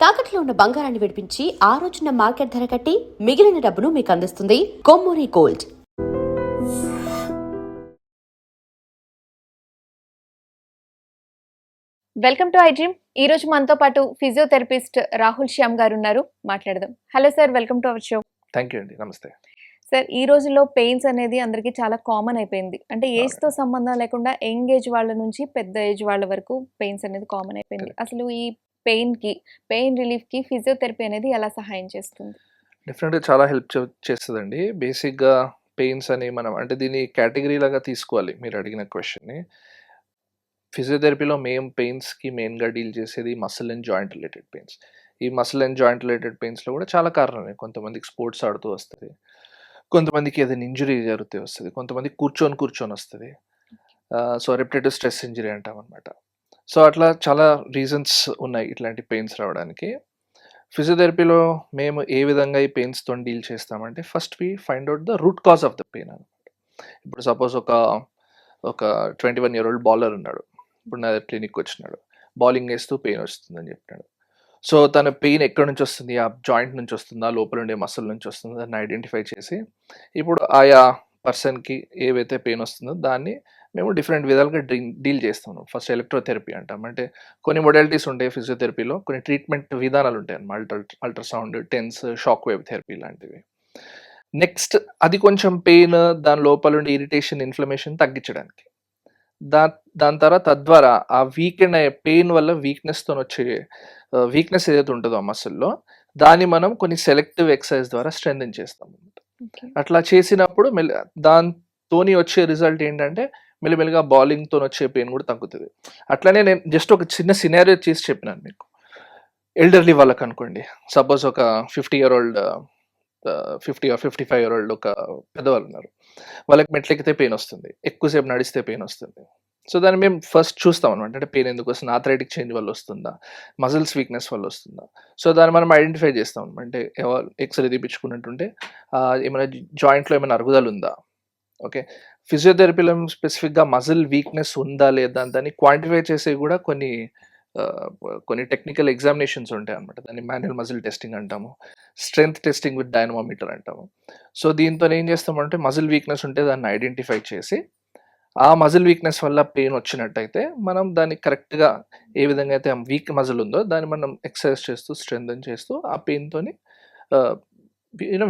తాకట్లో ఉన్న బంగారాన్ని విడిపించి ఆ రోజున మార్కెట్ ధర కట్టి మిగిలిన డబ్బును మీకు అందిస్తుంది Kommuri gold. Welcome to I dream. ఈ రోజు మనతో పాటు ఫిజియోథెరపిస్ట్ రాహుల్ శ్యామ్ గారు ఉన్నారు. మాట్లాడదాం. Hello sir, welcome to our show. Thank you అండి. నమస్తే సార్, ఈ రోజుల్లో పెయిన్స్ అనేది అందరికీ చాలా కామన్ అయిపోయింది. అంటే ఏజ్ తో సంబంధం లేకుండా యంగ్ ఏజ్ వాళ్ళ నుంచి పెద్ద ఏజ్ వాళ్ళ వరకు పెయిన్స్ అనేది కామన్ అయిపోయింది. అసలు ఈ పెయిన్ రిలీఫ్ కి ఫిజియోథెరపీ అనేది ఎలా సహాయం చేస్తుంది? డెఫినెట్గా చాలా హెల్ప్ చేస్తుందండి. బేసిక్గా పెయిన్స్ అని మనం అంటే దీన్ని కేటగిరీ లాగా తీసుకోవాలి. మీరు అడిగిన క్వశ్చన్ని ఫిజియోథెరపీలో మేము పెయిన్స్కి మెయిన్గా డీల్ చేసేది muscle and joint related pains. ఈ మసిల్ అండ్ జాయింట్ రిలేటెడ్ పెయిన్స్లో కూడా చాలా కారణాలు. కొంతమందికి స్పోర్ట్స్ ఆడుతూ వస్తుంది, కొంతమందికి ఏదైనా ఇంజురీ జరిగితే వస్తుంది, కొంతమంది కూర్చొని వస్తుంది. సో రెపిటేటివ్ స్ట్రెస్ ఇంజరీ అంటాం అనమాట. సో అట్లా చాలా రీజన్స్ ఉన్నాయి ఇట్లాంటి పెయిన్స్ రావడానికి. ఫిజియోథెరపీలో మేము ఏ విధంగా ఈ పెయిన్స్తో డీల్ చేస్తామంటే first we find out the root cause of the pain అనమాట. ఇప్పుడు సపోజ్ ఒక 21 year old బాలర్ ఉన్నాడు. ఇప్పుడు నా క్లినిక్ వచ్చినాడు, బౌలింగ్ వేస్తూ పెయిన్ వస్తుందని చెప్పినాడు. సో తన పెయిన్ ఎక్కడి నుంచి వస్తుంది, ఆ జాయింట్ నుంచి వస్తుందా, లోపల ఉండే మసిల్ నుంచి వస్తుందా, దాన్ని ఐడెంటిఫై చేసి ఇప్పుడు ఆయా పర్సన్కి ఏవైతే పెయిన్ వస్తుందో దాన్ని మేము డిఫరెంట్ విధాలుగా డీల్ చేస్తాము. ఫస్ట్ ఎలక్ట్రోథెరపీ అంటాం. అంటే కొన్ని మొడాలిటీస్ ఉంటాయి ఫిజియోథెరపీలో, కొన్ని ట్రీట్మెంట్ విధానాలు ఉంటాయి అన్నమాట. Ultrasound, TENS, shock wave therapy లాంటివి. నెక్స్ట్ అది కొంచెం పెయిన్, దాని లోపల ఉండే ఇరిటేషన్, ఇన్ఫ్లమేషన్ తగ్గించడానికి. దాని తర్వాత తద్వారా ఆ వీకెండ్ అయ్యే పెయిన్ వల్ల వీక్నెస్తో వచ్చే వీక్నెస్ ఏదైతే ఉంటుందో ఆ మసిల్లో, దాన్ని మనం కొన్ని సెలెక్టివ్ ఎక్సర్సైజ్ ద్వారా స్ట్రెంథెన్ చేస్తాం. అట్లా చేసినప్పుడు దాంతోని వచ్చే రిజల్ట్ ఏంటంటే మెల్లిమెల్లిగా బౌలింగ్తో వచ్చే పెయిన్ కూడా తగ్గుతుంది. అట్లనే నేను జస్ట్ ఒక చిన్న సినారియో చేసి చెప్పినాను మీకు. ఎల్డర్లీ వాళ్ళకి అనుకోండి, సపోజ్ ఒక 50 year old 50 or 55 year old ఒక పెద్దవాళ్ళు ఉన్నారు. వాళ్ళకి మెట్లెక్కితే పెయిన్ వస్తుంది, ఎక్కువసేపు నడిస్తే పెయిన్ వస్తుంది. సో దాన్ని మేము ఫస్ట్ చూస్తాం అనమాట. అంటే పెయిన్ ఎందుకు వస్తుంది, ఆథరైటిక్ చేంజ్ వల్ల వస్తుందా, మజిల్స్ వీక్నెస్ వల్ల వస్తుందా. సో దాన్ని మనం ఐడెంటిఫై చేస్తాం. అంటే ఎక్స్రే తీపించుకున్నట్టుంటే ఏమైనా జాయింట్లో ఏమైనా అరుగుదల ఉందా. ఓకే, ఫిజియోథెరపీలో స్పెసిఫిక్గా మజిల్ వీక్నెస్ ఉందా లేదా దాన్ని క్వాంటిఫై చేసే కూడా కొన్ని టెక్నికల్ ఎగ్జామినేషన్స్ ఉంటాయి అనమాట. దాన్ని మాన్యువల్ మజిల్ టెస్టింగ్ అంటాము, స్ట్రెంగ్త్ టెస్టింగ్ విత్ డైనమోమీటర్ అంటాము. సో దీంతో ఏం చేస్తామంటే మజిల్ వీక్నెస్ ఉంటే దాన్ని ఐడెంటిఫై చేసి ఆ మజిల్ వీక్నెస్ వల్ల పెయిన్ వచ్చినట్టయితే మనం దాన్ని కరెక్ట్గా ఏ విధంగా అయితే వీక్ మజిల్ ఉందో దాన్ని మనం ఎక్సర్సైజ్ చేస్తూ స్ట్రెంథెన్ చేస్తూ ఆ పెయిన్తోని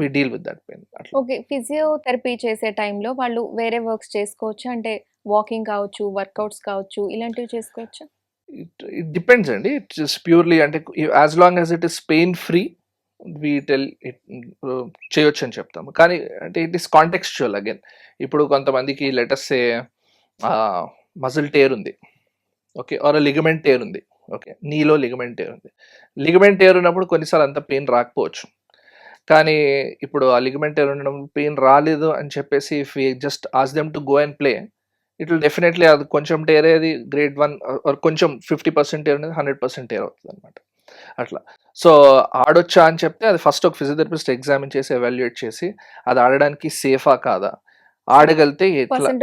we deal with that pain. Okay, physiotherapy చేసే టైంలో వాళ్ళు వేరే వర్క్స్ చేసుకోవచ్చు, అంటే వాకింగ్ కావచ్చు, వర్కౌట్స్ కావచ్చు, ఇలాంటివి చేసుకోవచ్చు. ఇట్ డిపెండ్స్ అండి. ఇట్స్ ప్యూర్లీ అంటే as long as it is pain free we tell it చేయొచ్చు అని చెప్తాము. కానీ అంటే ఇట్ ఈస్ కాంటెక్స్చువల్ అగైన్. ఇప్పుడు కొంతమందికి లెటర్సే మజిల్ టేర్ ఉంది, ఓకే, ఆర్ లిగమెంట్ టేర్ ఉంది, ఓకే, నీలో లిగమెంట్ టేర్ ఉంది. లిగమెంట్ టేర్ ఉన్నప్పుడు కొన్నిసార్లు అంత పెయిన్ రాకపోవచ్చు. కానీ ఇప్పుడు ఆ లిగమెంట్ టేర్ ఉండడం, పెయిన్ రాలేదు అని చెప్పేసి if you just ask them to go and play, it will definitely అది కొంచెం టేర్ అయ్యేది గ్రేడ్ 1 కొంచెం 50% టేర్ అనేది 100% టేర్ అవుతుంది అనమాట. అట్లా. సో ఆడొచ్చా అని చెప్తే అది ఫస్ట్ ఒక ఫిజియోథెరపిస్ట్ ఎగ్జామిన్ చేసి ఎవాల్యుయేట్ చేసి అది ఆడడానికి సేఫా కాదా, ఆడగలితే ఎట్లా, person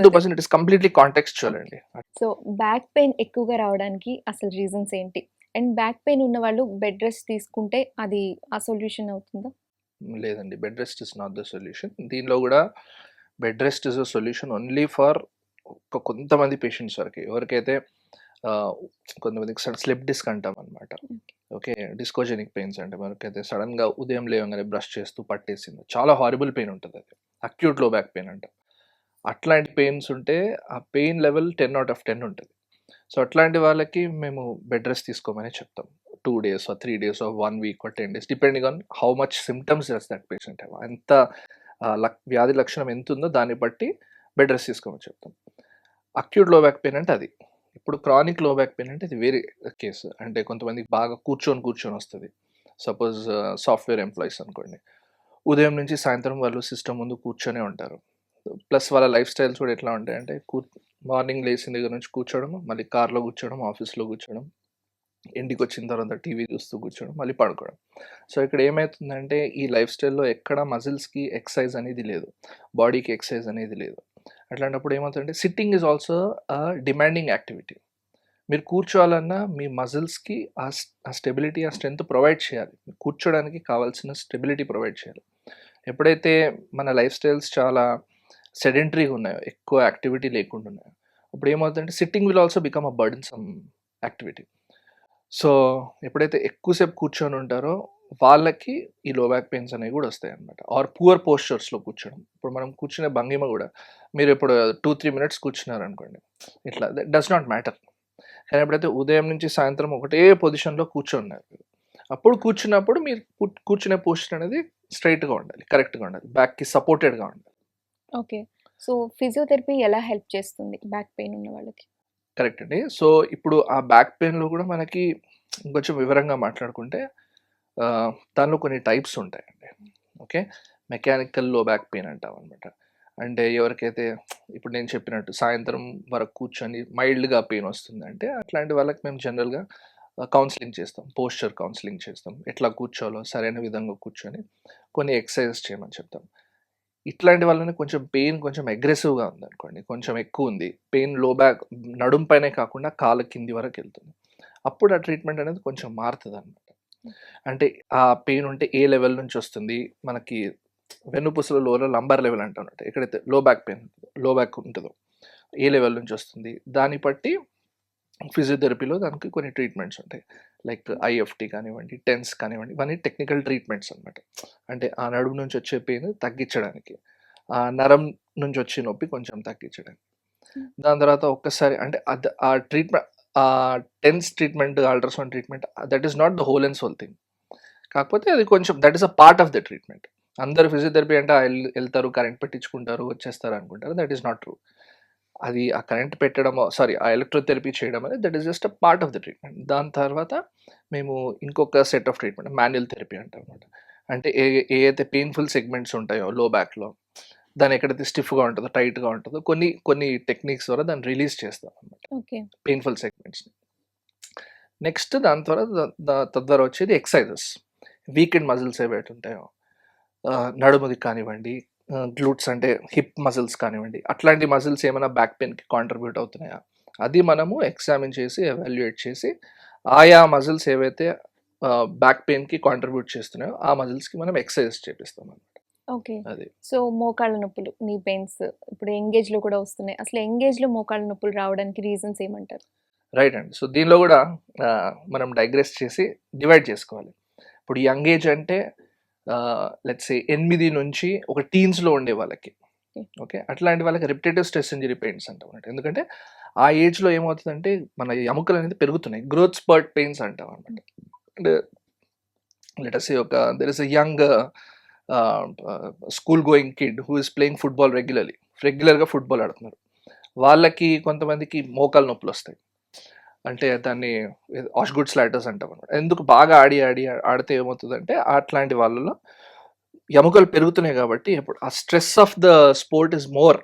to person it is completely contextual అండి. సో బ్యాక్ పెయిన్ ఎక్కువగా రావడానికి అసలు రీజన్స్ ఏంటి? అండ్ బ్యాక్ పెయిన్ ఉన్న వాళ్ళు బెడ్ రెస్ట్ తీసుకుంటే అది ఆ సొల్యూషన్ అవుతుందా? లేదండి, bed rest is not the solution. దీనిలో కూడా bed rest is a solution only for కొంతమంది పేషెంట్స్ వరకు. ఎవరికైతే కొంతమందికి స్లిప్ డిస్క్ అంటాం అనమాట. ఓకే, డిస్కోజెనిక్ పెయిన్స్ అంటే మనకైతే సడన్గా ఉదయం లేవగానే బ్రష్ చేస్తూ పట్టేసింది, చాలా హారిబుల్ పెయిన్ ఉంటుంది, అది అక్యూట్ లో బ్యాక్ పెయిన్ అంటాం. అట్లాంటి పెయిన్స్ ఉంటే ఆ పెయిన్ లెవెల్ 10 out of 10 ఉంటుంది. సో అట్లాంటి వాళ్ళకి మేము బెడ్ రెస్ట్ తీసుకోమని చెప్తాం. 2 days or 3 days or 1 week or 10 days depending on how much symptoms does that patient have. ఎంత వ్యాధి లక్షణం ఎంత ఉందో దాన్ని బట్టి బెడ్ రెస్ట్ తీసుకోమని చెప్తాం. అక్యూట్ లో బ్యాక్ పెయిన్ అంటే అది. ఇప్పుడు క్రానిక్ లో బ్యాక్ పెయిన్ అంటే ఇది వేరే కేసు. అంటే కొంతమందికి బాగా కూర్చొని వస్తుంది. సపోజ్ సాఫ్ట్వేర్ ఎంప్లాయీస్ అనుకోండి, ఉదయం నుంచి సాయంత్రం వాళ్ళు సిస్టమ్ ముందు కూర్చొనే ఉంటారు. ప్లస్ వాళ్ళ లైఫ్ స్టైల్స్ కూడా ఎట్లా ఉంటాయంటే మార్నింగ్ లేచిన దగ్గర నుంచి కూర్చోవడం, మళ్ళీ కార్లో కూర్చోవడం, ఆఫీస్లో కూర్చోవడం, ఇంటికి వచ్చిన తర్వాత టీవీ చూస్తూ కూర్చోవడం, మళ్ళీ పడుకోవడం. సో ఇక్కడ ఏమవుతుందంటే ఈ లైఫ్ స్టైల్లో ఎక్కడ మజిల్స్కి ఎక్సర్సైజ్ అనేది లేదు, బాడీకి ఎక్సర్సైజ్ అనేది లేదు. అట్లాంటప్పుడు ఏమవుతుందంటే sitting is also demanding activity. మీరు కూర్చోవాలన్నా మీ మజిల్స్‌కి ఆ స్టెబిలిటీ, ఆ స్ట్రెంత్ ప్రొవైడ్ చేయాలి. కూర్చోడానికి కావాల్సిన స్టెబిలిటీ ప్రొవైడ్ చేయాలి. ఎప్పుడైతే మన లైఫ్ స్టైల్స్ చాలా సెడెంటరీగా ఉన్నాయో, ఎక్కువ యాక్టివిటీ లేకుండా ఉన్నాయో, అప్పుడు ఏమవుతుందంటే sitting will also become a burdensome activity. So, ఎప్పుడైతే ఎక్కువసేపు కూర్చొని ఉంటారో వాళ్ళకి ఈ లో బ్యాక్ పెయిన్స్ అనేవి కూడా వస్తాయన్నమాట. ఆర్ పువర్ పోస్చర్స్‌లో కూర్చోవడం. ఇప్పుడు మనం కూర్చునే భంగిమ కూడా మీరు ఇప్పుడు 2, 3 మినిట్స్ కూర్చున్నారనుకోండి, ఇట్లా డస్ నాట్ మ్యాటర్. కానీ ఎప్పుడైతే ఉదయం నుంచి సాయంత్రం ఒకటే పొజిషన్‌లో కూర్చున్నారు, అప్పుడు కూర్చున్నప్పుడు మీరు కూర్చునే పొజిషన్ అనేది స్ట్రెయిట్‌గా ఉండాలి, కరెక్ట్‌గా ఉండాలి, బ్యాక్‌కి సపోర్టెడ్‌గా ఉండాలి. ఓకే. సో, ఫిజియోథెరపీ ఎలా హెల్ప్ చేస్తుంది బ్యాక్ పెయిన్ ఉన్న వాళ్ళకి? కరెక్ట్ అండి. సో, ఇప్పుడు ఆ బ్యాక్ పెయిన్‌లో కూడా మనకి ఇంకొంచెం వివరంగా మాట్లాడుకుంటే దానిలో కొన్ని టైప్స్ ఉంటాయండి. ఓకే. మెకానికల్ లో బ్యాక్ పెయిన్ అంటామనమాట. అంటే ఎవరికైతే ఇప్పుడు నేను చెప్పినట్టు సాయంత్రం వరకు కూర్చొని మైల్డ్‌గా పెయిన్ వస్తుందంటే అట్లాంటి వాళ్ళకి మేము జనరల్‌గా కౌన్సెలింగ్ చేస్తాం. పోస్చర్ కౌన్సెలింగ్ చేస్తాం. ఎట్లా కూర్చోవాలో సరైన విధంగా కూర్చొని కొన్ని ఎక్సర్సైజెస్ చేయమని చెప్తాం. ఇట్లాంటి వాళ్ళని కొంచెం పెయిన్ కొంచెం అగ్రెసివ్‌గా ఉందనుకోండి, కొంచెం ఎక్కువుంది. పెయిన్ లో బ్యాక్ నడుం పైనే కాకుండా కాళ్ళ కింది వరకెళ్తుంది. అప్పుడు ఆ ట్రీట్మెంట్ అనేది కొంచెం మారుతదనమాట. అంటే ఆ పెయిన్ ఉంటే ఏ లెవెల్ నుంచి వస్తుంది, మనకి వెన్నుపూసల లోలో లంబార్ లెవెల్ అంటామన్నమాట. ఎక్కడైతే లో బ్యాక్ ఉంటదో, ఏ లెవెల్ నుంచి వస్తుంది, దాన్ని బట్టి ఫిజియోథెరపీలో దానికి కొన్ని ట్రీట్మెంట్స్ ఉంటాయి. లైక్ ఐఎఫ్టీ కానివ్వండి, టెన్స్ కానివ్వండి, ఇవన్నీ టెక్నికల్ ట్రీట్మెంట్స్ అనమాట. అంటే ఆ నడుము నుంచి వచ్చే పెయిన్ తగ్గించడానికి, ఆ నరం నుంచి వచ్చే నొప్పి కొంచెం తగ్గించడానికి. దాని తర్వాత ఒక్కసారి అంటే ఆ ట్రీట్మెంట్, ఆ TENS treatment, ultrasound treatment, that is not the whole and sole thing. కాకపోతే అది కొంచెం that is a part of the treatment. అందరూ ఫిజియోథెరపీ అంటే వెళ్తారు, కరెంట్ పెట్టించుకుంటారు, వచ్చేస్తారు అనుకుంటారు. That is not true. అది ఆ కరెంట్ పెట్టడమో, సారీ, ఆ ఎలక్ట్రోథెరపీ చేయడం అనేది that is just a part of the treatment. దాని తర్వాత మేము ఇంకొక set of treatment manual therapy అంటాం అనమాట. అంటే ఏదైతే పెయిన్ఫుల్ సెగ్మెంట్స్ ఉంటాయో లో బ్యాక్లో, దాన్ని ఎక్కడైతే స్టిఫ్గా ఉంటుందో, టైట్గా ఉంటుందో, కొన్ని కొన్ని టెక్నిక్స్ ద్వారా దాన్ని రిలీజ్ చేస్తాం అనమాట, ఓకే. పెయిన్ఫుల్ సెగ్మెంట్స్ని. నెక్స్ట్ దాని తర్వాత తద్వారా వచ్చేది ఎక్సర్సైజెస్. వీకెండ్ మజిల్స్ ఏవైతే ఉంటాయో, నడుముది కానివ్వండి, గ్లూట్స్ అంటే హిప్ మజిల్స్ కానివ్వండి, అట్లాంటి మజిల్స్ ఏమైనా బ్యాక్ పెయిన్కి కాంట్రిబ్యూట్ అవుతున్నాయా, అది మనము ఎగ్జామిన్ చేసి ఎవాల్యుయేట్ చేసి ఆయా మజిల్స్ ఏవైతే బ్యాక్ పెయిన్కి కాంట్రిబ్యూట్ చేస్తున్నాయో ఆ మజిల్స్కి మనం ఎక్సర్సైజ్ చేపిస్తాం అనమాట. ఓకే. అది సో, మోకాళ్ళ నొప్పులు, నీ పెయిన్స్ ఇప్పుడు యంగేజ్‌లో కూడా వస్తున్నాయి. అసలు యంగేజ్‌లో మోకాళ్ళ నొప్పులు రావడానికి రీజన్స్ ఏమంటారు? రైట్ అండి. సో దీనిలో కూడా మనం డైగ్రెస్ చేసి డివైడ్ చేసుకోవాలి. ఇప్పుడు యంగ్ ఏజ్ అంటే లెట్స్ సే 8 నుంచి ఒక టీన్స్‌లో ఉండే వాళ్ళకి, ఓకే, అట్లాంటి వాళ్ళకి రిపిటేటివ్ స్ట్రెస్ ఇంజరీ పెయిన్స్ అంటాం అనమాట. ఎందుకంటే ఆ ఏజ్లో ఏమవుతుందంటే మన ఎముకలు అనేది పెరుగుతున్నాయి, గ్రోత్ స్పర్ట్ పెయిన్స్ అంటాం అనమాట. అంటే let us say there is a young school going kid who is playing football రెగ్యులర్గా ఫుట్బాల్ ఆడుతున్నారు. వాళ్ళకి కొంతమందికి మోకాలు నొప్పులు వస్తాయి. అంటే దాన్ని ఆష్గుడ్ స్లాటర్స్ అంటాం అనమాట. ఎందుకు బాగా ఆడితే ఏమవుతుందంటే అట్లాంటి వాళ్ళలో ఎముకలు పెరుగుతున్నాయి కాబట్టి ఇప్పుడు ఆ stress of the sport is more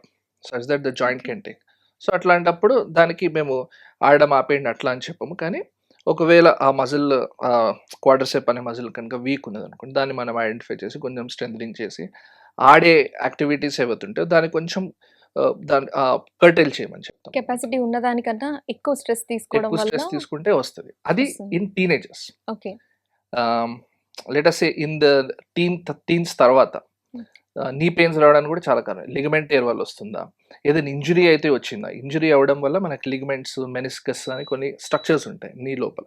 such that the joint can take. So అట్లాంటప్పుడు దానికి మేము ఆడడం ఆపేయండి అట్లా అని చెప్పము. కానీ ఒకవేళ ఆ మజిల్, క్వాడ్రిసెప్ అనే మజిల్ కనుక వీక్ ఉన్నది అనుకోండి, దాన్ని మనం ఐడెంటిఫై చేసి కొంచెం స్ట్రెంథనింగ్ చేసి ఆడే యాక్టివిటీస్ ఏవైతుంటాయో దాన్ని కొంచెం దాన్ని కర్టైల్ చేయమని చెప్తాం. కెపాసిటీ ఉన్నదానికన్నా ఎక్కువ స్ట్రెస్ తీసుకోవడం ఎక్కువ వల్ల స్ట్రెస్ తీసుకుంటే వస్తది. అది వస్తుంది. In teenagers. Okay. Let us say in the teens తర్వాత నీ పెయిన్స్ రావడానికి కూడా చాలా కారణం. లిగమెంట్ టేర్ వల్ల వస్తుందా? ఏదైనా ఇంజురీ అయితే వచ్చిందా? ఇంజురీ అవ్వడం వల్ల మనకి లిగమెంట్స్, మెనిస్కస్ అని కొన్ని స్ట్రక్చర్స్ ఉంటాయి నీ లోపల.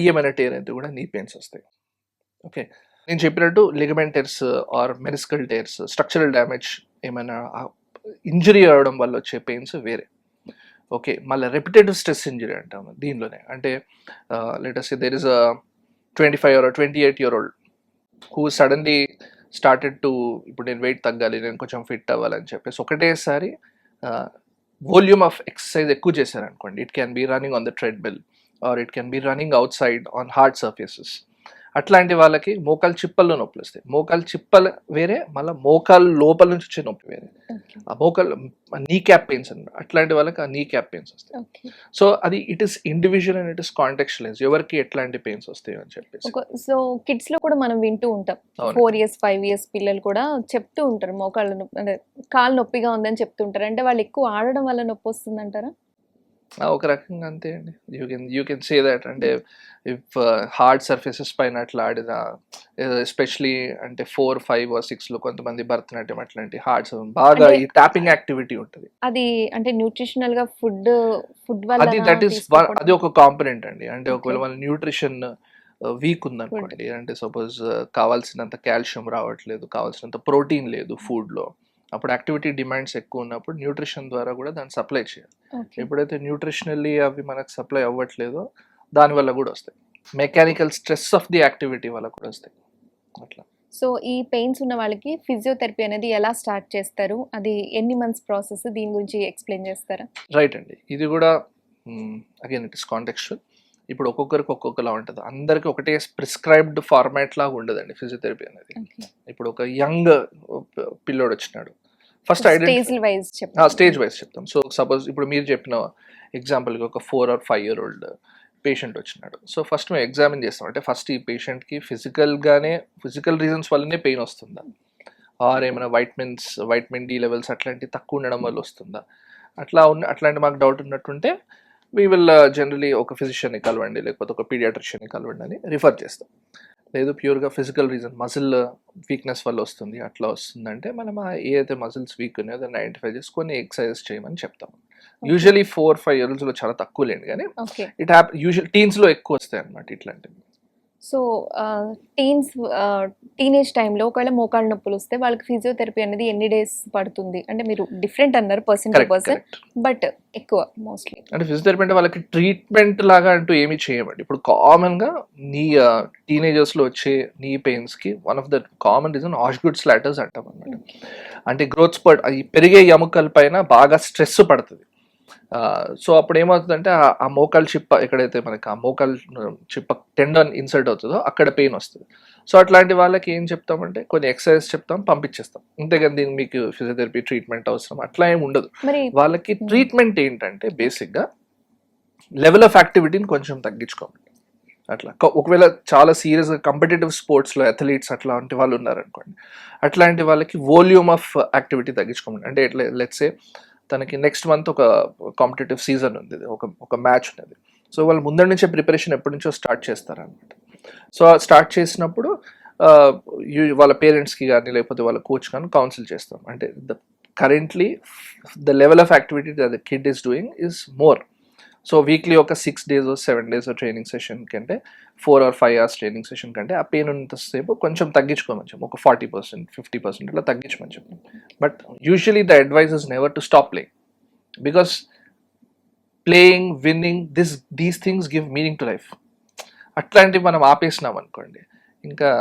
ఏమైనా టేర్ అయితే కూడా నీ పెయిన్స్ వస్తాయి. ఓకే. నేను చెప్పినట్టు ligament tears or meniscal tears, structural damage, ఏమైనా ఇంజురీ అవ్వడం వల్ల వచ్చే పెయిన్స్ వేరే. ఓకే. మళ్ళీ రెపిటేటివ్ స్ట్రెస్ ఇంజరీ అంటాము దీనిలోనే. అంటే let us say there is a 25 or 28 year old who suddenly started to, ఇప్పుడు నేను వెయిట్ తగ్గాలి, నేను కొంచెం ఫిట్ అవ్వాలని చెప్పేసి ఒకటేసారి వాల్యూమ్ ఆఫ్ ఎక్సర్సైజ్ ఎక్కువ చేశారనుకోండి. It can be running on the treadmill or it can be running outside on hard surfaces. అట్లాంటి వాళ్ళకి మోకాలు చిప్పల్లో నొప్పులు వస్తాయి. మోకాలు చిప్పలు వేరే, మళ్ళీ మోకాలు లోపల నుంచి వచ్చే నొప్పి వేరే. ఓకే. ఆ మోకాలు నీ క్యాప్ పెయిన్స్ అన్నమాట. అట్లాంటి వాళ్ళకి ఆ నీ క్యాప్ పెయిన్స్ వస్తాయి. ఓకే. సో అది it is individual and it is contextualise, ఎవరికి ఎట్లాంటి పెయిన్స్ వస్తాయి అని చెప్పేసి. సో, కిడ్స్‌లో కూడా మనం వింటూ ఉంటాం. అవునండి. 4 ఇయర్స్, 5 ఇయర్స్ పిల్లలు కూడా చెప్తూ ఉంటారు మోకాళ్ళ నొప్పి, అంటే కాళ్ళు నొప్పిగా ఉందని చెప్తుంటారు. అంటే వాళ్ళు ఎక్కువ ఆడడం వల్ల నొప్పి వస్తుందంటారా? ఒక రకంగా అంతే అండి. You can say that. అంటే ఇఫ్ హార్డ్ సర్ఫేసెస్ పైన అట్లా ఆడిన, ఎస్పెషలీ అంటే 4, 5 ఆర్ 6లో కొంతమంది భరతనాట్యం అట్లాంటి హార్డ్స్ బాగా అంటే ఈ ట్యాపింగ్ యాక్టివిటీ ఉంటుంది. అది అంటే న్యూట్రిషనల్ గా ఫుడ్ అది వల్ల దట్ ఈస్ అది తీసుకోకూడదు. ఒక కాంపొనెంట్ అండి. అంటే ఓకే. ఒకవేళ వాళ్ళ న్యూట్రిషన్ వీక్ ఫుడ్. ఉందనుకోండి, అంటే సపోజ్ కావాల్సినంత కాల్షియం రావట్లేదు, కావాల్సినంత ప్రోటీన్ లేదు ఫుడ్లో, అప్పుడు యాక్టివిటీ డిమాండ్స్ ఎక్కువ ఉన్నప్పుడు న్యూట్రిషన్ ద్వారా కూడా దాన్ని సప్లై చేయాలి. ఓకే. ఎప్పుడైతే న్యూట్రిషనల్లీ అవి మనకు సప్లై అవ్వట్లేదో దానివల్ల కూడా వస్తాయి. Mechanical stress of the activity వల్ల కూడా వస్తాయి అట్లా. సో ఈ పెయిన్స్ ఉన్న వాళ్ళకి ఫిజియోథెరపీ అనేది ఎలా స్టార్ట్ చేస్తారు? అది ఎన్ని మంత్స్ ప్రాసెస్? దీని గురించి ఎక్స్‌ప్లెయిన్ చేస్తారా? రైట్ అండి. ఇది కూడా అగైన్ ఇట్ ఇస్ కాంటెక్చువల్. ఇప్పుడు ఒక్కొక్కరికి ఒక్కొక్కలా ఉంటుంది. అందరికి ఒకటే ప్రిస్క్రైబ్డ్ ఫార్మాట్ లాగా ఉండదండి ఫిజియోథెరపీ అనేది. ఓకే. ఇప్పుడు ఒక యంగ్ పిల్లోడు వచ్చినాడు, ఫస్ట్ స్టేజ్ వైస్ చెప్పండి. స్టేజ్ వైజ్ చెప్తాం. సో సపోజ్ ఇప్పుడు మీరు చెప్పిన ఎగ్జాంపుల్కి ఒక 4 or 5 year old పేషెంట్ వచ్చినాడు. సో ఫస్ట్ మేము ఎగ్జామిన్ చేస్తాం. అంటే ఫస్ట్ ఈ పేషెంట్కి ఫిజికల్ రీజన్స్ వల్లనే పెయిన్ వస్తుందా, ఆర్ ఏమైనా వైటమిన్ డి లెవెల్స్ అట్లాంటివి తక్కువ ఉండడం వల్ల వస్తుందా, అట్లాంటి మాకు డౌట్ ఉన్నట్టుంటే వీ విల్ జనరలీ ఒక ఫిజిషియన్ని కలవండి, లేకపోతే ఒక పీడియాట్రిషియన్ని కలవండి అని రిఫర్ చేస్తాం. లేదు ప్యూర్గా ఫిజికల్ రీజన్ మజిల్ వీక్నెస్ వల్ల వస్తుంది అట్లా వస్తుందంటే మనం ఏదైతే మజిల్స్ వీక్ ఉన్నాయో దాన్ని ఐడెంటిఫై చేసి కొన్ని ఎక్సర్సైజెస్ చేయమని చెప్తాం. యూజువలీ 4-5 years చాలా తక్కువ లేండి, కానీ ఓకే. యూజువల్ టీన్స్లో ఎక్కువ వస్తాయి అన్నమాట ఇట్లాంటివి. సో టీనేజ్ టైంలో ఒకవేళ మోకాళ్ళ నొప్పులు వస్తే వాళ్ళకి ఫిజియోథెరపీ అనేది ఎన్ని డేస్ పడుతుంది? అంటే మీరు డిఫరెంట్ అన్నారు person to correct person, correct. But ఎక్కువ మోస్ట్లీ. అంటే ఫిజియోథెరపీ అంటే వాళ్ళకి ట్రీట్మెంట్ లాగా అంటూ ఏమీ చేయమండి. ఇప్పుడు కామన్గా నీ టీనేజర్స్లో వచ్చే నీ పెయిన్స్కి one of the common reason Osgood's Schlatter's అంటాం అనమాట. అంటే గ్రోత్ స్పర్ట్, ఈ పెరిగే ఎముకల పైన బాగా స్ట్రెస్ పడుతుంది. సో అప్పుడు ఏమవుతుందంటే ఆ మోకాలు చిప్ప ఎక్కడైతే మనకి ఆ మోకాలు చిప్ప టెండన్ ఇన్సర్ట్ అవుతుందో అక్కడ పెయిన్ వస్తుంది. సో అట్లాంటి వాళ్ళకి ఏం చెప్తామంటే కొన్ని ఎక్సర్సైజ్ చెప్తాం, పంపించేస్తాం. అంతేగాని దీనికి మీకు ఫిజియోథెరపీ ట్రీట్మెంట్ అవసరం అట్లా ఏమి ఉండదు. మరి వాళ్ళకి ట్రీట్మెంట్ ఏంటంటే బేసిక్గా లెవెల్ ఆఫ్ యాక్టివిటీని కొంచెం తగ్గించుకోవాలి. అట్లా ఒకవేళ చాలా సీరియస్గా కాంపిటేటివ్ స్పోర్ట్స్లో అథ్లీట్స్ అట్లాంటి వాళ్ళు ఉన్నారనుకోండి, అట్లాంటి వాళ్ళకి వాల్యూమ్ ఆఫ్ యాక్టివిటీ తగ్గించుకోమండి. అంటే ఎట్లా లెట్సే తనకి నెక్స్ట్ మంత్ ఒక కాంపిటేటివ్ సీజన్ ఉంది, ఒక మ్యాచ్ ఉన్నది. సో వాళ్ళు ముందర నుంచే ప్రిపరేషన్ ఎప్పటి నుంచో స్టార్ట్ చేస్తారనమాట. సో స్టార్ట్ చేసినప్పుడు వాళ్ళ పేరెంట్స్కి కానీ లేకపోతే వాళ్ళ కోచ్ కానీ కౌన్సిల్ చేస్తాం. అంటే currently the level of activity the kid is doing is more. So weekly ఒక 6 days 7 days ట్రైనింగ్ సెషన్ కంటే 4 or 5 hours ట్రైనింగ్ సెషన్ కంటే ఆ పెయిన్ ఉన్నంతసేపు కొంచెం తగ్గించుకోమని చెప్పి ఒక 40%, 50% అట్లా తగ్గించమని చెప్పి. But usually the advice is never to stop playing, because playing, winnowing, these things give meaning to life. అట్లాంటివి మనం ఆపేసినాం అనుకోండి ఇంకా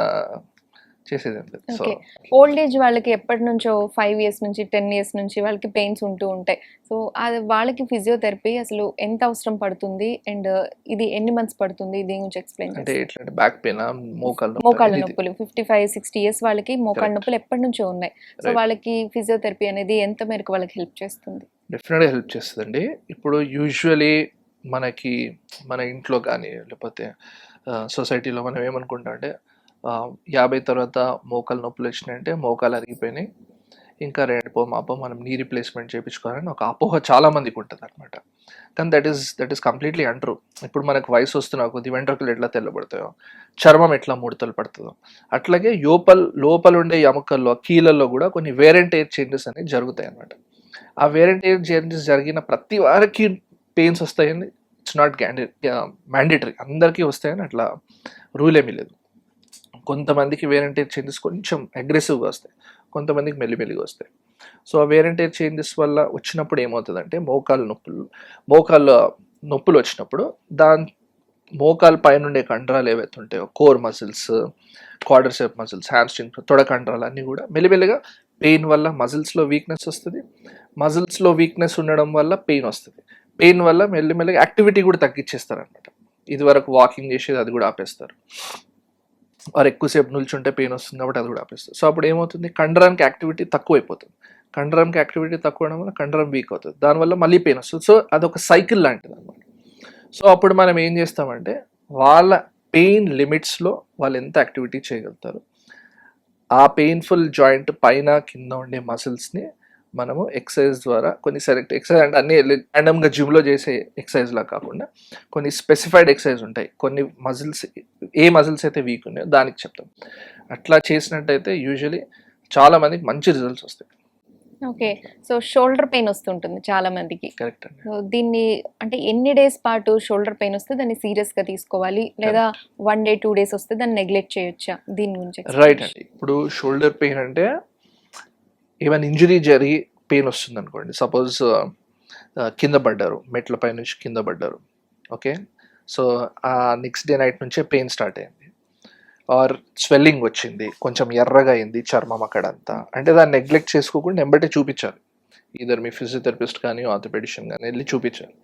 చేసేది లేదు. So okay. ఓల్డ్ ఏజ్ వాళ్ళకి ఎప్పటి నుంచో 5 years నుంచి 10 years నుంచి వాళ్ళకి పెయిన్స్ ఉంటూ ఉంటాయి. సో అది వాళ్ళకి ఫిజియోథెరపీ అసలు ఎంత అవసరం పడుతుంది అండ్ ఇది ఎన్ని మంత్స్ పడుతుంది? దీని గురించి ఎక్స్ప్లెయిన్ అంటే చేస్తారు. ఎట్లా బ్యాక్ పెయిన్, మోకాళ్ళ నొప్పులు 55-60 years వాళ్ళకి మోకాళ్ళ Correct. నొప్పులు ఎప్పటి నుంచో ఉన్నాయి. So Right. వాళ్ళకి ఫిజియోథెరపీ అనేది ఎంత మేరకు వాళ్ళకి హెల్ప్ చేస్తుంది? డెఫినెట్గా హెల్ప్ చేస్తుందండి. ఇప్పుడు యూజువలీ మన ఇంట్లో కానీ లేకపోతే సొసైటీలో మనం ఏమనుకుంటాం అంటే 50 తర్వాత మోకాలు నొప్పులు వచ్చినాయంటే మోకాలు అరిగిపోయినాయి, ఇంకా రేపో మాపో మనం నీ రీప్లేస్మెంట్ చేయించుకోవాలని ఒక అపోహ చాలా మందికి ఉంటుంది అనమాట. కానీ దట్ ఈస్ కంప్లీట్లీ అంట్రూ. ఇప్పుడు మనకు వయసు వస్తున్న కొద్ది వెంట్రుకలు ఎట్లా తెల్లబడతాయో, చర్మం ఎట్లా ముడతలు పడుతుందో, అట్లాగే లోపల ఉండే ఎముకల్లో కీళ్ళల్లో కూడా కొన్ని వేర్ అండ్ టేర్ చేంజెస్ అనేవి జరుగుతాయి అన్నమాట. ఆ వేర్ అండ్ టేర్ చేంజెస్ జరిగిన ప్రతి వారికి పెయిన్స్ వస్తాయని ఇట్స్ నాట్ మ్యాండేటరీ, అందరికీ వస్తాయని అట్లా రూల్ ఏమీ లేదు. కొంతమందికి వేర్ అండ్ టేర్ చేంజెస్ కొంచెం అగ్రెసివ్గా వస్తాయి, కొంతమందికి మెల్లిమెల్లిగా వస్తాయి. సో ఆ వేర్ అండ్ టేర్ చేంజెస్ వల్ల వచ్చినప్పుడు ఏమవుతుందంటే మోకాళ్ళ నొప్పులు వచ్చినప్పుడు మోకాలు పైన ఉండే కండరాలు ఏవైతే ఉంటాయో, core muscles, quadricep muscles, hamstring, తొడ కండరాలు అన్నీ కూడా మెల్లిమెల్లిగా పెయిన్ వల్ల మజిల్స్లో వీక్నెస్ వస్తుంది. మజిల్స్లో వీక్నెస్ ఉండడం వల్ల పెయిన్ వస్తుంది. పెయిన్ వల్ల మెల్లిమెల్లిగా యాక్టివిటీ కూడా తగ్గించేస్తారనమాట. ఇది వరకు వాకింగ్ చేసేది అది కూడా ఆపేస్తారు, వారు ఎక్కువసేపు నిల్చుంటే పెయిన్ వస్తుంది కాబట్టి అది కూడా ఆపేస్తారు. సో అప్పుడు ఏమవుతుంది, కండరానికి యాక్టివిటీ తక్కువైపోతుంది. కండరానికి యాక్టివిటీ తక్కువ అవడం వల్ల కండరం వీక్ అవుతుంది, దానివల్ల మళ్ళీ పెయిన్ వస్తుంది. సో అదొక సైకిల్ లాంటిది అనమాట. సో అప్పుడు మనం ఏం చేస్తామంటే వాళ్ళ పెయిన్ లిమిట్స్లో వాళ్ళు ఎంత యాక్టివిటీ చేయగలుగుతారు, ఆ పెయిన్ఫుల్ జాయింట్ పైన కింద ఉండే మసిల్స్ని మనము ఎక్సర్సైజ్ ద్వారా కొన్ని సెలెక్ట్ ఎక్సర్సైజ్ అంటే అన్ని ర్యాండమ్గా జిమ్లో చేసే ఎక్సర్సైజ్లా కాకుండా కొన్ని స్పెసిఫైడ్ ఎక్సర్సైజ్ ఉంటాయి. కొన్ని మజిల్స్ ఏ మజిల్స్ అయితే వీక్ ఉన్నాయో దానికి చెప్తాం. అట్లా చేసినట్టయితే యూజువలీ చాలా మందికి మంచి రిజల్ట్స్ వస్తాయి. ఓకే. సో షోల్డర్ పెయిన్ వస్తుంటుంది చాలా మందికి. కరెక్ట్ అండి. సో దీన్ని అంటే ఎన్ని డేస్ పాటు షోల్డర్ పెయిన్ వస్తే దాన్ని సీరియస్‌గా తీసుకోవాలి? లేదా 1 డే 2 డేస్ వస్తే దాన్ని నెగ్లెక్ట్ చేయొచ్చా? దీని గురించి రైట్ అండి. ఇప్పుడు షోల్డర్ పెయిన్ అంటే ఏమైనా ఇంజరీ జరిగి పెయిన్ వస్తుంది అనుకోండి. సపోజ్ కింద పడ్డారు, మెట్ల పై నుంచి కింద పడ్డారు. ఓకే, సో ఆ నెక్స్ట్ డే నైట్ నుంచే పెయిన్ స్టార్ట్ అయింది. ఆర్ స్వెల్లింగ్ వచ్చింది, కొంచెం ఎర్రగా అయింది చర్మం అక్కడంతా, అంటే దాన్ని నెగ్లెక్ట్ చేసుకోకుండా వెంబటే చూపించాలి. ఈధర్ మీ ఫిజియోథెరపిస్ట్ కానీ ఆర్థోపెడిషన్ కానీ వెళ్ళి చూపించాలి.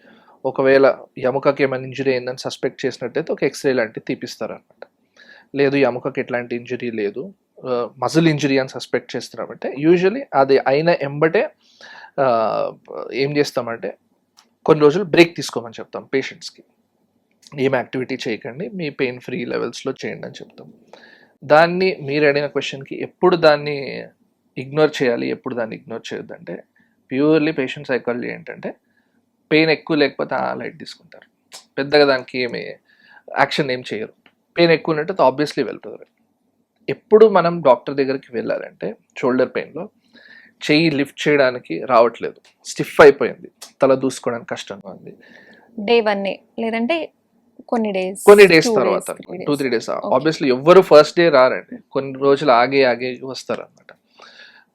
ఒకవేళ ఎముకకి ఏమైనా ఇంజరీ అయిందని సస్పెక్ట్ చేసినట్టయితే ఒక ఎక్స్రే లాంటివి తీపిస్తారనమాట. లేదు ఎముకకి ఎట్లాంటి ఇంజరీ లేదు, మజిల్ ఇంజరీ అని సస్పెక్ట్ చేస్తున్నామంటే యూజువలీ అది అయిన ఎంబటే ఏం చేస్తామంటే కొన్ని రోజులు బ్రేక్ తీసుకోమని చెప్తాం పేషెంట్స్కి. ఏం యాక్టివిటీ చేయకండి, మీ పెయిన్ ఫ్రీ లెవెల్స్లో చేయండి అని చెప్తాం. దాన్ని మీరు అడిగిన క్వశ్చన్కి ఎప్పుడు దాన్ని ఇగ్నోర్ చేయాలి, ఎప్పుడు దాన్ని ఇగ్నోర్ చేయొద్దంటే ప్యూర్లీ పేషెంట్ సైకాలజీ ఏంటంటే పెయిన్ ఎక్కువ లేకపోతే లైట్ తీసుకుంటారు, పెద్దగా దానికి ఏమి యాక్షన్ ఏం చేయరు. పెయిన్ ఎక్కువ ఉన్నట్టు ఆబ్వియస్లీ వెళ్తారు. ఎప్పుడు మనం డాక్టర్ దగ్గరికి వెళ్ళాలంటే షోల్డర్ పెయిన్లో చెయ్యి లిఫ్ట్ చేయడానికి రావట్లేదు, స్టిఫ్ అయిపోయింది, తల దూసుకోవడానికి కష్టంగా ఉంది, డే 1 లేదంటే కొన్ని డేస్ తర్వాత 2-3 డేస్. ఆబ్వియస్లీ ఎవ్వరు ఫస్ట్ డే రారండి, కొన్ని రోజులు ఆగే వస్తారు అనమాట.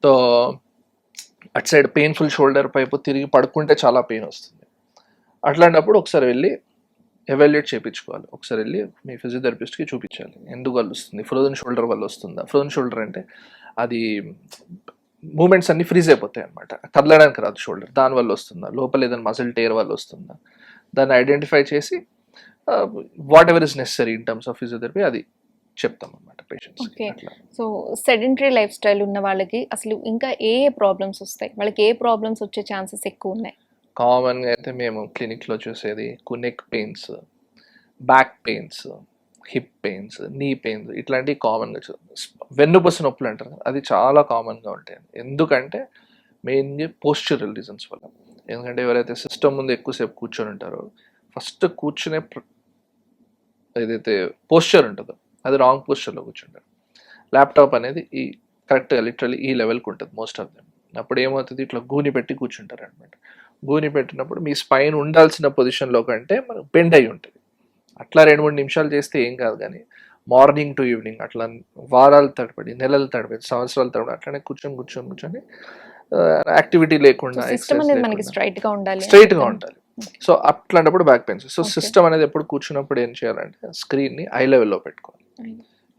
సో అటు సైడ్ పెయిన్ఫుల్ షోల్డర్ పైపు తిరిగి పడుకుంటే చాలా పెయిన్ వస్తుంది. అట్లాంటప్పుడు ఒకసారి వెళ్ళి ఎవాల్యుయేట్ చేయించుకోవాలి. ఒకసారి వెళ్ళి మీ ఫిజియోథెరపిస్ట్కి చూపించాలి ఎందుకు వల్ల వస్తుంది. ఫ్రోజన్ షోల్డర్ వల్ల వస్తుందా? ఫ్రోజన్ షోల్డర్ అంటే అది మూమెంట్స్ అన్ని ఫ్రీజ్ అయిపోతాయి అనమాట, కదలడానికి రాదు షోల్డర్, దానివల్ల వస్తుందా? లోపల ఏదైనా మజిల్ టేర్ వల్ల వస్తుందా? దాన్ని ఐడెంటిఫై చేసి what ever is necessary in terms of physiotherapy అది చెప్తాం అనమాట patients. Okay. So sedentary life style ఉన్న వాళ్ళకి అసలు ఇంకా ఏ ప్రాబ్లమ్స్ వస్తాయి? వాళ్ళకి ఏ ప్రాబ్లమ్స్ వచ్చే ఛాన్సెస్ ఎక్కువ ఉన్నాయి? కామన్గా అయితే మేము క్లినిక్లో చూసేది neck pains, back pains, hip pains, నీ పెయిన్స్, ఇట్లాంటివి కామన్గా వెన్నుపూస నొప్పులు అంటారు కదా, అది చాలా కామన్గా ఉంటాయి. ఎందుకంటే మెయిన్గా పోస్చరల్ రీజన్స్ వల్ల. ఎందుకంటే ఎవరైతే సిస్టమ్ ముందు ఎక్కువసేపు కూర్చొని ఉంటారో ఫస్ట్ కూర్చునే ఏదైతే పోస్చర్ ఉంటుందో అది రాంగ్ పోస్చర్లో కూర్చుంటారు. ల్యాప్టాప్ అనేది ఈ కరెక్ట్గా లిటరలీ ఈ లెవెల్కి ఉంటుంది మోస్ట్ ఆఫ్ దెమ్. అప్పుడు ఏమవుతుంది, ఇట్లా గూని పెట్టి కూర్చుంటారు అనమాట. గూని పెట్టినప్పుడు మీ స్పైన్ ఉండాల్సిన పొజిషన్లో కంటే మనకు బెండ్ అయి ఉంటుంది. అట్లా 2-3 నిమిషాలు చేస్తే ఏం కాదు, కానీ మార్నింగ్ టు ఈవినింగ్ అట్లా వారాలు తడబడి, నెలలు తడబడి, సంవత్సరాలు తడబడి అట్లనే కూర్చొని యాక్టివిటీ లేకుండా స్ట్రైట్గా ఉండాలి. సో అట్లాంటప్పుడు బ్యాక్ పెయిన్స్. సో సిస్టమ్ అనేది ఎప్పుడు కూర్చున్నప్పుడు ఏం చేయాలంటే స్క్రీన్ని ఐ లెవెల్లో పెట్టుకోవాలి.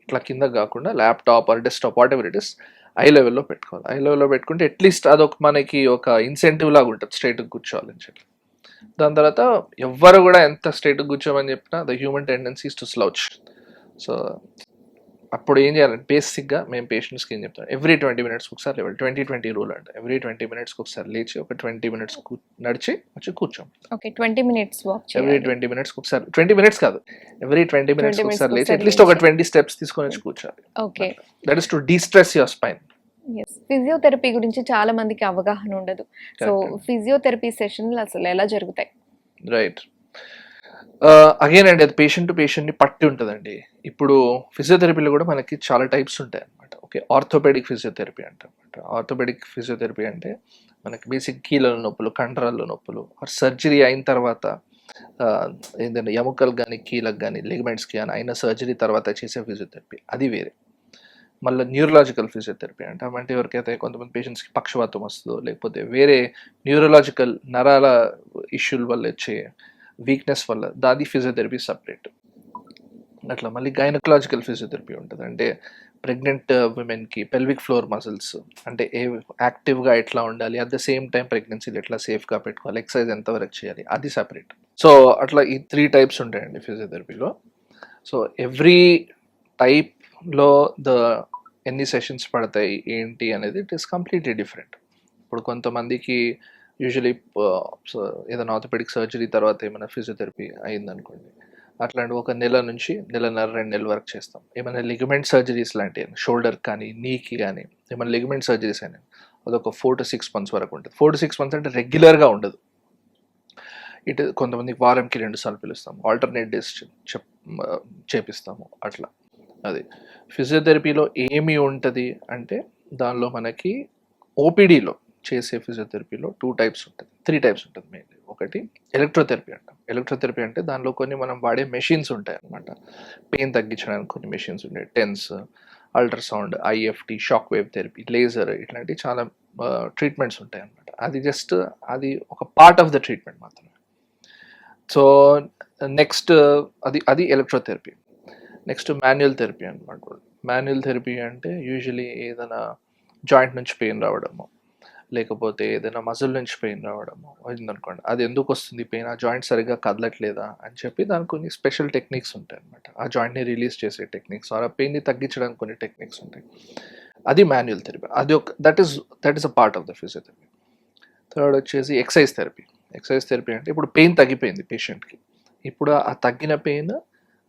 ఇట్లా కింద కాకుండా laptop or desktop what ever it is I లెవెల్లో పెట్టుకోవాలి. ఐ లెవెల్లో పెట్టుకుంటే అట్లీస్ట్ అదొక మనకి ఒక ఇన్సెంటివ్ లాగా ఉంటుంది స్ట్రైట్గా కూర్చోవాలని చెప్పి. దాని తర్వాత ఎవ్వరు కూడా ఎంత స్ట్రైట్గా కూర్చోమని చెప్పినా the human tendencies to slouch. So అప్పుడు ఏం చేయాలంటే బేసిక్గా మేము పేషెంట్స్కి ఏం చెప్తాం, ఎవ్రీ 20 minutes ఒకసారి లేవాలి. 20-20 రూల్ అంటే ఎవ్రీ 20 minutes ఒకసారి లేచి ఒక 20 minutes నడిచి వచ్చి కూర్చోం. Okay, 20 minutes walk every 20 minutes ఒకసారి, 20 minutes కాదు, ఎవ్రీ 20 minutes ఒకసారి లేచి అట్లీస్ట్ ఒక 20 steps తీసుకొని వచ్చి కూర్చోాలి. Okay, that is to destress your spine. Physiotherapy గురించి చాలా మందికి అవగాహన ఉండదు. సో ఫిజియోథెరపీ సెషన్లు అసలు ఎలా జరుగుతాయి? రైట్, అగైన్ అండి అది పేషెంట్ టు పేషెంట్ని పట్టి ఉంటుందండి. ఇప్పుడు ఫిజియోథెరపీలో కూడా మనకి చాలా టైప్స్ ఉంటాయి అనమాట. ఓకే, ఆర్థోపెడిక్ ఫిజియోథెరపీ అంటారన్నమాట. ఆర్థోపెడిక్ ఫిజియోథెరపీ అంటే మనకి బేసిక్ కీళ్ళ నొప్పులు, కండరాల నొప్పులు, సర్జరీ అయిన తర్వాత ఏంటంటే ఎముకలకు కానీ కీళ్ళకు కానీ లిగమెంట్స్కి కానీ అయిన సర్జరీ తర్వాత చేసే ఫిజియోథెరపీ అది వేరే. మళ్ళీ న్యూరలాజికల్ ఫిజియోథెరపీ అంటే ఎవరికైతే కొంతమంది పేషెంట్స్కి పక్షవాతం వస్తుందో లేకపోతే వేరే న్యూరలాజికల్ నరాల ఇష్యూల వల్ల వచ్చే వీక్నెస్ వల్ల దాది ఫిజియోథెరపీ సపరేట్. అట్లా మళ్ళీ గైనకలాజికల్ ఫిజియోథెరపీ ఉంటుంది. అంటే ప్రెగ్నెంట్ విమెన్కి పెల్విక్ ఫ్లోర్ మజిల్స్ అంటే యాక్టివ్గా ఎట్లా ఉండాలి, అట్ ద సేమ్ టైం ప్రెగ్నెన్సీలు ఎట్లా సేఫ్గా పెట్టుకోవాలి, ఎక్సర్సైజ్ ఎంతవరకు చేయాలి, అది సపరేట్. సో అట్లా ఈ 3 types ఉంటాయండి ఫిజియోథెరపీలో. సో ఎవ్రీ టైప్లో ఎన్ని సెషన్స్ పడతాయి ఏంటి అనేది ఇట్ ఈస్ కంప్లీట్లీ డిఫరెంట్. ఇప్పుడు కొంతమందికి యూజువలీ ఏదైనా ఆర్థోపెడిక్ సర్జరీ తర్వాత ఏమైనా ఫిజియోథెరపీ అయిందనుకోండి, అట్లాంటి 1 నెల నుంచి 1.5-2 నెలల వరకు చేస్తాం. ఏమైనా లిగమెంట్ సర్జరీస్ లాంటివి షోల్డర్ కానీ నీకి కానీ ఏమైనా లిగమెంట్ సర్జరీస్ అయినాయి అదొక 4 to 6 months వరకు ఉంటుంది. 4 to 6 months అంటే రెగ్యులర్గా ఉండదు. ఇటు కొంతమందికి వారంకి 2 సార్లు పిలుస్తాము, ఆల్టర్నేట్ డేస్ చేపిస్తాము అట్లా. అది ఫిజియోథెరపీలో ఏమి ఉంటుంది అంటే దానిలో మనకి ఓపీడీలో చేసే ఫిజియోథెరపీలో 2 types ఉంటుంది, 3 types ఉంటుంది మెయిన్లీ. ఒకటి ఎలక్ట్రోథెరపీ అంటాం. ఎలక్ట్రోథెరపీ అంటే దానిలో కొన్ని మనం వాడే మెషిన్స్ ఉంటాయి అన్నమాట. పెయిన్ తగ్గించడానికి కొన్ని మెషిన్స్ ఉంటాయి, TENS, ultrasound, IFT, shock wave therapy, laser, ఇట్లాంటి చాలా ట్రీట్మెంట్స్ ఉంటాయి అన్నమాట. అది ఒక పార్ట్ ఆఫ్ ద ట్రీట్మెంట్ మాత్రమే. సో నెక్స్ట్ అది ఎలక్ట్రోథెరపీ. నెక్స్ట్ మాన్యువల్ థెరపీ అనమాట. మాన్యువల్ థెరపీ అంటే యూజువలీ ఏదైనా జాయింట్ నుంచి పెయిన్ రావడము, లేకపోతే ఏదైనా మజిల్ నుంచి పెయిన్ రావడము అయిందనుకోండి, అది ఎందుకు వస్తుంది పెయిన్, ఆ జాయింట్ సరిగ్గా కదలట్లేదా అని చెప్పి దానికి కొన్ని స్పెషల్ టెక్నిక్స్ ఉంటాయి అనమాట. ఆ జాయింట్ని రిలీజ్ చేసే టెక్నిక్స్, ఆ పెయిన్ని తగ్గించడానికి కొన్ని టెక్నిక్స్ ఉంటాయి. అది మాన్యువల్ థెరపీ. అది that is a part of the physiotherapy. Third వచ్చేసి ఎక్సైజ్ థెరపీ. ఎక్సైజ్ థెరపీ అంటే ఇప్పుడు పెయిన్ తగ్గిపోయింది పేషెంట్కి, ఇప్పుడు ఆ తగ్గిన పెయిన్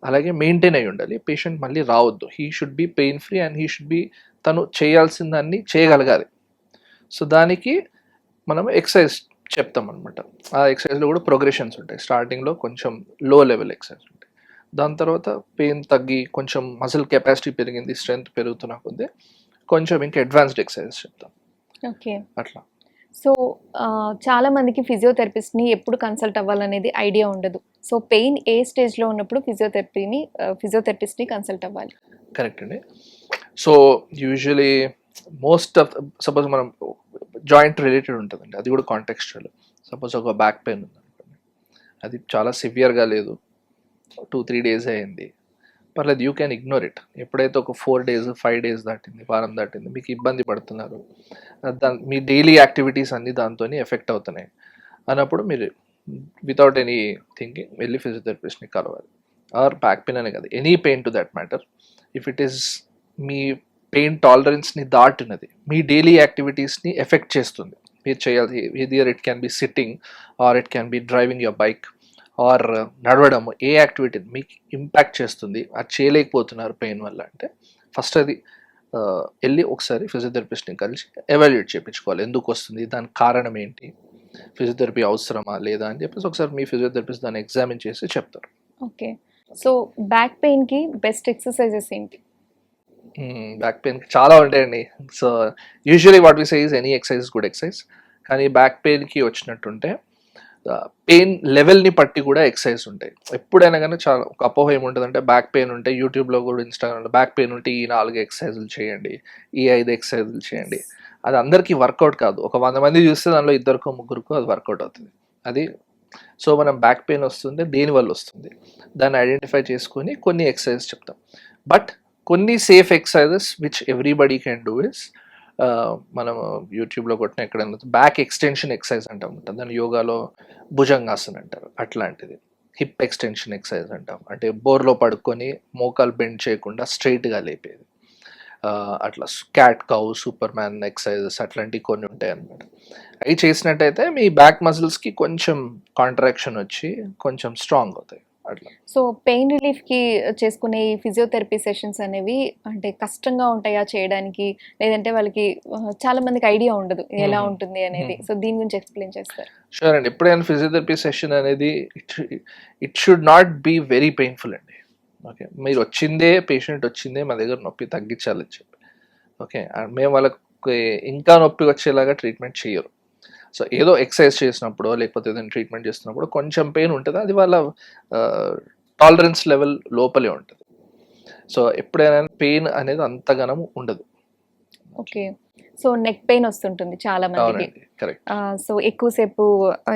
అలాగే మెయింటైన్ అయి ఉండాలి, పేషెంట్ మళ్ళీ రావద్దు. He should be pain free and he should be తను చేయాల్సిన దాన్ని చేయగలగాలి. సో దానికి మనం ఎక్సర్సైజ్ చెప్తాం అనమాట. ఆ ఎక్సర్సైజ్లో కూడా ప్రోగ్రెషన్స్ ఉంటాయి. స్టార్టింగ్లో కొంచెం లో లెవెల్ ఎక్సర్సైజ్ ఉంటాయి, దాని తర్వాత పెయిన్ తగ్గి కొంచెం మజిల్ కెపాసిటీ పెరిగింది, స్ట్రెంగ్త్ పెరుగుతున్న కొద్దీ కొంచెం ఇంకా అడ్వాన్స్డ్ ఎక్సర్సైజ్ చెప్తాం. ఓకే. అట్లా. సో చాలా మందికి ఫిజియోథెరపిస్ట్ని ఎప్పుడు కన్సల్ట్ అవ్వాలనేది ఐడియా ఉండదు. సో పెయిన్ ఏ స్టేజ్లో ఉన్నప్పుడు ఫిజియోథెరపిస్ట్ని కన్సల్ట్ అవ్వాలి? కరెక్ట్ అండి. So usually most of suppose మనం జాయింట్ రిలేటెడ్ ఉంటుందండి, అది కూడా కాంటెక్స్చువల్. సపోజ్ ఒక బ్యాక్ పెయిన్ ఉందనుకోండి, అది చాలా సివియర్గా లేదు, 2-3 days అయింది, పర్లేదు, యూ క్యాన్ ఇగ్నోర్ ఇట్. ఎప్పుడైతే ఒక 4 days 5 days దాటింది, వారం దాటింది, మీకు ఇబ్బంది పడుతున్నారు, మీ డైలీ యాక్టివిటీస్ అన్నీ దాంతో ఎఫెక్ట్ అవుతున్నాయి అన్నప్పుడు మీరు వితౌట్ ఎనీ థింకింగ్ వెళ్ళి ఫిజియోథెరపిస్ట్ని కలవాలి. ఆర్ బ్యాక్ పెయిన్ అనే కదా, any pain to that matter, if it is మీ పెయిన్ టాలరెన్స్ని దాటినది, మీ డైలీ యాక్టివిటీస్ని ఎఫెక్ట్ చేస్తుంది, మీరు చేయాలి, either it can be sitting or it can be driving your bike or నడవడము, ఏ యాక్టివిటీ మీకు ఇంపాక్ట్ చేస్తుంది, అది చేయలేకపోతున్నారు పెయిన్ వల్ల అంటే ఫస్ట్ అది వెళ్ళి ఒకసారి ఫిజియోథెరపిస్ట్ని కలిసి ఎవాల్యుయేట్ చేయించుకోవాలి. ఎందుకు వస్తుంది, దానికి కారణం ఏంటి, ఫిజియోథెరపీ అవసరమా లేదా అని చెప్పేసి ఒకసారి మీ ఫిజియోథెరపిస్ట్ దాన్ని ఎగ్జామిన్ చేసి చెప్తారు. ఓకే. సో బ్యాక్ పెయిన్కి బెస్ట్ ఎక్సర్సైజెస్ ఏంటి? బ్యాక్ పెయిన్కి చాలా ఉంటాయండి. So usually what we say is any exercise good exercise. కానీ బ్యాక్ పెయిన్కి వచ్చినట్టుంటే పెయిన్ లెవెల్ని బట్టి కూడా ఎక్సర్సైజ్ ఉంటాయి. ఎప్పుడైనా కానీ చాలా ఒక అపోహ ఏముంటుందంటే, బ్యాక్ పెయిన్ ఉంటే యూట్యూబ్లో కూడా ఇన్స్టాగ్రామ్లో బ్యాక్ పెయిన్ ఉంటే ఈ 4 ఎక్సర్సైజులు చేయండి, ఈ 5 ఎక్సర్సైజులు చేయండి. అది అందరికీ వర్కౌట్ కాదు. ఒక 100 మంది చూస్తే దానిలో 2 3 అది వర్కౌట్ అవుతుంది. అది సో మనం బ్యాక్ పెయిన్ వస్తుంది దేనివల్ల వస్తుంది, దాన్ని ఐడెంటిఫై చేసుకొని కొన్ని ఎక్సర్సైజ్ చెప్తాం. బట్ కొన్ని safe exercises which everybody can do is, మనం యూట్యూబ్లో కొట్టిన ఎక్కడైనా బ్యాక్ ఎక్స్టెన్షన్ ఎక్సర్సైజ్ అంటాం, దాన్ని యోగాలో భుజంగాసన్ అంటారు. అట్లాంటిది హిప్ ఎక్స్టెన్షన్ ఎక్సర్సైజ్ అంటాం, అంటే బోర్లో పడుకొని మోకాలు బెండ్ చేయకుండా స్ట్రైట్గా లేపేది. అట్లా cat cow, super man exercises అట్లాంటివి కొన్ని ఉంటాయి అన్నమాట. అవి చేసినట్టయితే మీ బ్యాక్ మజిల్స్కి కొంచెం కాంట్రాక్షన్ వచ్చి కొంచెం స్ట్రాంగ్ అవుతాయి అట్లా. సో పెయిన్ రిలీఫ్కి చేసుకునే ఈ ఫిజియోథెరపీ సెషన్స్ అనేవి అంటే కష్టంగా ఉంటాయా చేయడానికి, లేదంటే వాళ్ళకి చాలా మందికి ఐడియా ఉండదు ఎలా ఉంటుంది అనేది. సో దీని గురించి ఎక్స్ప్లెయిన్ చేస్తారు? షూర్ అండి. ఎప్పుడైనా ఫిజియోథెరపీ సెషన్ అనేది it should not be very painful అండి. ఓకే, మీరు పేషెంట్ వచ్చిందే మా దగ్గర నొప్పి తగ్గించాలని చెప్పి, ఓకే, మేము వాళ్ళకి ఇంకా నొప్పి వచ్చేలాగా ట్రీట్మెంట్ చేయరు. సో ఏదో ఎక్సర్సైజ్ చేసినప్పుడు లేకపోతే ఏదైనా ట్రీట్మెంట్ చేస్తున్నప్పుడు కొంచెం పెయిన్ ఉంటుంది, అది వాళ్ళ టాలరెన్స్ లెవెల్ లోపలే ఉంటుంది. సో ఎప్పుడైనా పెయిన్ అనేది అంతగానం ఉండదు. ఓకే. సో నెక్ పెయిన్ వస్తుంటుంది చాలా మందికి. కరెక్ట్. సో ఎక్కువసేపు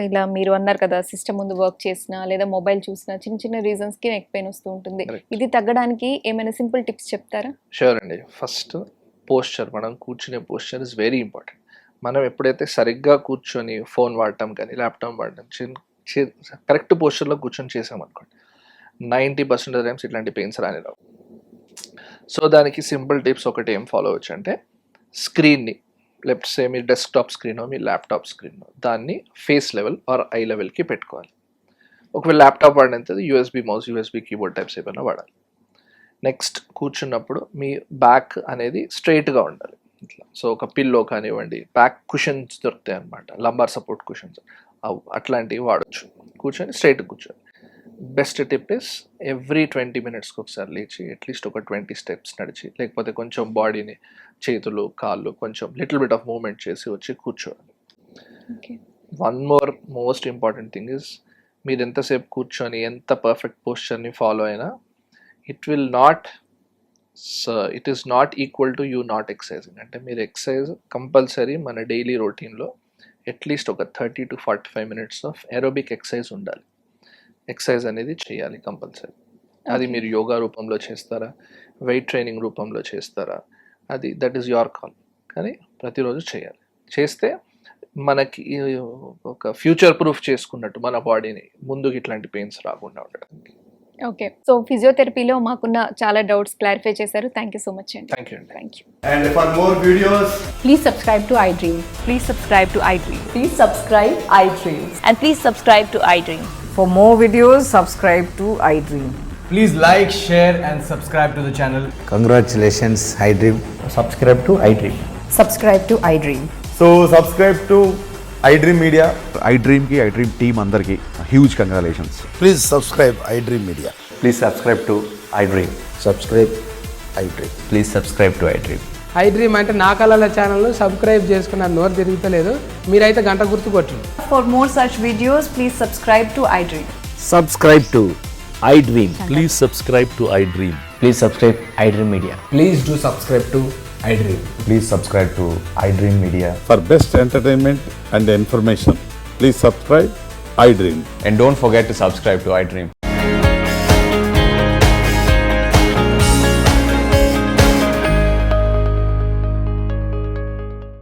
ఇలా మీరు అన్నారు కదా, సిస్టమ్ ముందు వర్క్ చేసినా లేదా మొబైల్ చూసినా చిన్న చిన్న రీజన్స్కి నెక్ పెయిన్ వస్తూ ఉంటుంది. ఇది తగ్గడానికి ఏమైనా సింపుల్ టిప్స్ చెప్తారా? షూర్ అండి. ఫస్ట్ పోస్చర్, మనం కూర్చునే పోస్చర్ ఇస్ వెరీ ఇంపార్టెంట్. మనం ఎప్పుడైతే సరిగ్గా కూర్చొని ఫోన్ వాడటం కానీ ల్యాప్టాప్ వాడటం కరెక్ట్ పోస్చర్లో కూర్చొని చేసామనుకోండి, 90% ఆఫ్ టైమ్స్ ఇట్లాంటి పెయిన్స్ రాని రావు. సో దానికి సింపుల్ టిప్స్ ఒకటి ఏం ఫాలో అవచ్చు అంటే, స్క్రీన్ని లెఫ్ట్ సే మీ డెస్క్టాప్ స్క్రీనో మీ ల్యాప్టాప్ స్క్రీనో దాన్ని ఫేస్ లెవెల్ ఆర్ ఐ లెవెల్కి పెట్టుకోవాలి. ఒకవేళ ల్యాప్టాప్ వాడినంతది USB mouse, USB keyboard types ఏమైనా వాడాలి. నెక్స్ట్ కూర్చున్నప్పుడు మీ బ్యాక్ అనేది స్ట్రైట్గా ఉండాలి. ఇంట్లో. సో ఒక పిల్లో కానివ్వండి, బ్యాక్ కుషన్స్ దొరుకుతాయి అనమాట, లంబార్ సపోర్ట్ కుషన్స్, అట్లాంటివి వాడచ్చు. కూర్చొని స్ట్రైట్గా కూర్చొని. బెస్ట్ టిప్ ఇస్ ఎవ్రీ 20 minutesకి ఒకసారి లేచి అట్లీస్ట్ ఒక 20 steps నడిచి, లేకపోతే కొంచెం బాడీని, చేతులు కాళ్ళు కొంచెం లిటిల్ బిట్ ఆఫ్ మూవ్మెంట్ చేసి వచ్చి కూర్చోవాలి. Okay. One more most important thing is, మీరు ఎంతసేపు కూర్చొని ఎంత పర్ఫెక్ట్ పోస్చర్ని ఫాలో అయినా it is not equal to you not exercising. అంటే మీరు ఎక్సర్సైజ్ కంపల్సరీ మన డైలీ రొటీన్లో అట్లీస్ట్ ఒక 30 to 45 minutes of aerobic exercise ఉండాలి. ఎక్సర్సైజ్ అనేది చేయాలి కంపల్సరీ. అది మీరు యోగా రూపంలో చేస్తారా, వెయిట్ ట్రైనింగ్ రూపంలో చేస్తారా, అది దట్ ఈస్ యువర్ కాల్. కానీ ప్రతిరోజు చేయాలి. చేస్తే మనకి ఒక ఫ్యూచర్ ప్రూఫ్ చేసుకున్నట్టు మన బాడీని, ముందుకు ఇట్లాంటి పెయిన్స్ రాకుండా ఉండడానికి. ఓకే. సో ఫిజియోథెరపీలో మాకున్న చాలా డౌట్స్ క్లారిఫై చేశారు. థ్యాంక్ యూ సో మచ్ అండి. థ్యాంక్ యూ అండి. Thank you. And for more videos, Please subscribe to iDream. Please subscribe to iDream. Please subscribe iDream. And please subscribe to iDream. For more videos, subscribe to iDream. please like, share and subscribe to the channel. Congratulations, iDream. Subscribe to iDream. Subscribe to iDream. So subscribe to iDream Media. iDream की iDream team अंदर की huge congratulations. Please subscribe iDream Media. Please subscribe to iDream. Subscribe iDream. Please subscribe to iDream. iDream అంటే నా కళల channel subscribe చేసుకున్న నోరు తిరుగుతలేదు, మీరైతే గంట గుర్తు కొట్టండి. For more such videos, please subscribe to iDream. Subscribe to iDream. Please subscribe to iDream. Please subscribe iDream Media. Please do subscribe to iDream. Please subscribe to iDream Media. For best entertainment and information, please subscribe iDream. And don't forget to subscribe to iDream.